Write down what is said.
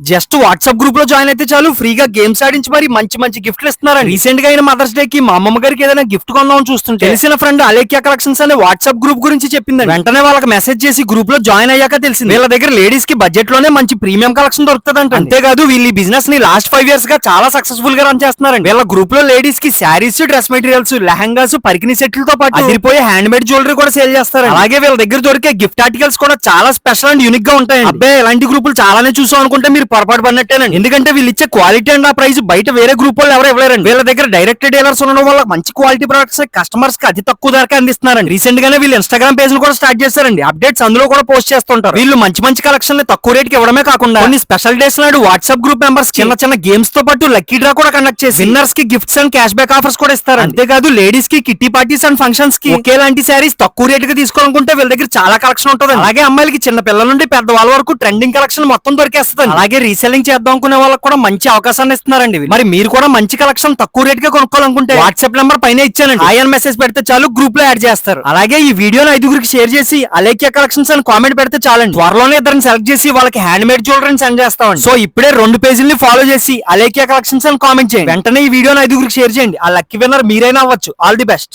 Just WhatsApp group లో join అయితే చాలు ఫ్రీగా గేమ్స్ ఆడించి మరి మంచి మంచి గిఫ్ట్లు ఇస్తున్నారు. రీసెంట్ గా అయిన మదర్స్ డే కి మా అమ్మమ్మ గారికి ఏదైనా గిఫ్ట్ కొందాం చూస్తుంటే తెలిసిన ఫ్రెండ్ అలేఖ్య కలెక్షన్స్ అనే వాట్సాప్ గ్రూప్ గురించి చెప్పింది. వెంటనే వాళ్ళకి మెసేజ్ చేసి గ్రూప్ లో జాయిన్ అయ్యాక తెలిసింది వీళ్ళ దగ్గర లేడీస్ కి బడ్జెట్ లోనే మంచి ప్రీమియం కలెక్షన్ దొరుకుతుందంట. అంతేకాదు వీళ్ళు ఈ బిజినెస్ ని లాస్ట్ 5 years గా చాలా సక్సెస్ఫుల్ గా రన్ చేస్తున్నారండి. వీళ్ళ గ్రూప్ లో లేడీస్ కి శారీస్, డ్రెస్ మెటీరియల్స్, లెహంగాస్, పరికిని సెట్లతో పాటు అదిరిపోయే హ్యాండ్ మేడ్ జ్యువెలరీ కూడా సేల్ చేస్తారు. అలాగే వీళ్ళ దగ్గర దొరికే గిఫ్ట్ ఆర్టికల్స్ కూడా చాలా స్పెషల్ అండ్ యూనిక్ గా ఉంటాయి. అబ్బాయి ఇలాంటి గ్రూపులు చాలానే చూసాం అనుకుంటే మీరు పొరపాటు పడినట్టేనండి. ఎందుకంటే వీళ్ళు ఇచ్చే క్వాలిటీ అండ్ ఆ ప్రైస్ బయట వేరే గ్రూప్ వాళ్ళు ఎవరు ఇవ్వలేరండి. వీళ్ళ దగ్గర డైరెక్ట్ డీలర్స్ ఉండడం వల్ల మంచి క్వాలిటీ ప్రొడక్ట్స్ కస్టమర్స్ కి అతి తక్కువ ధరకే అందిస్తున్నారండి. రీసెంట్ గానే వీళ్ళు ఇన్స్టాగ్రామ్ పేజ్ కూడా స్టార్ట్ చేశారండి. అప్డేట్స్ అందులో కూడా పోస్ట్ చేస్తుంటారు. వీళ్ళు మంచి మంచి కలెక్షన్ ని తక్కువ రేట్ కి ఇవ్వడమే కాకుండా కొన్ని స్పెషల్ డేస్ నాడు వాట్సాప్ గ్రూప్ మెంబర్స్ చిన్న చిన్న గేమ్స్ తో పాటు లక్కీ డ్రా కూడా కండక్ట్ చేసి విన్నర్స్ కి gifts and cash back offers కూడా ఇస్తారు. అంతేకాదు లేడీస్ కి కిట్టి పార్టీస్ అండ్ ఫంక్షన్స్ కి ఒకేలాంటి శారీస్ తక్కువ రేట్ కి తీసుకోవాలనుకుంటే వీళ్ళ దగ్గర చాలా కలెక్షన్ ఉంటుంది. అలాగే అమ్మాయిలకి చిన్న పిల్లల నుండి పెద్ద వాళ్ళ వరకు ట్రెండింగ్ కలెక్షన్ మొత్తం దొరికేస్తుంది. అలాగే రీసెల్లింగ్ చేద్దాం అనుకునే వాళ్ళకి కూడా మంచి అవకాశాన్ని ఇస్తున్నారండి. మరి మీరు కూడా మంచి కలెక్షన్ తక్కువ రేట్ గా కొనుక్కోవాలనుకుంటే వాట్సాప్ నెంబర్ పైన ఇచ్చానండి. ఆయన మెసేజ్ పెడితే చాలు గ్రూప్ లో యాడ్ చేస్తారు. అలాగే ఈ వీడియోని 5గురికి షేర్ చేసి అలేఖ్య కలెక్షన్స్ అని కామెంట్ పెడితే చాలండి. త్వరలోనే ఇద్దరిని సెలెక్ట్ చేసి వాళ్ళకి హ్యాండ్ మేడ్ జ్యువెలరీని సెండ్ చేస్తామండి. సో ఇప్పుడే 2 పేజీలని ఫాలో చేసి అలేఖ్య కలెక్షన్స్ అని కామెంట్ చేయండి. వెంటనే ఈ వీడియోని 5గురికి షేర్ చేయండి. ఆ లక్కీ విన్నర్ మీరైనా అవ్వచ్చు. All the best.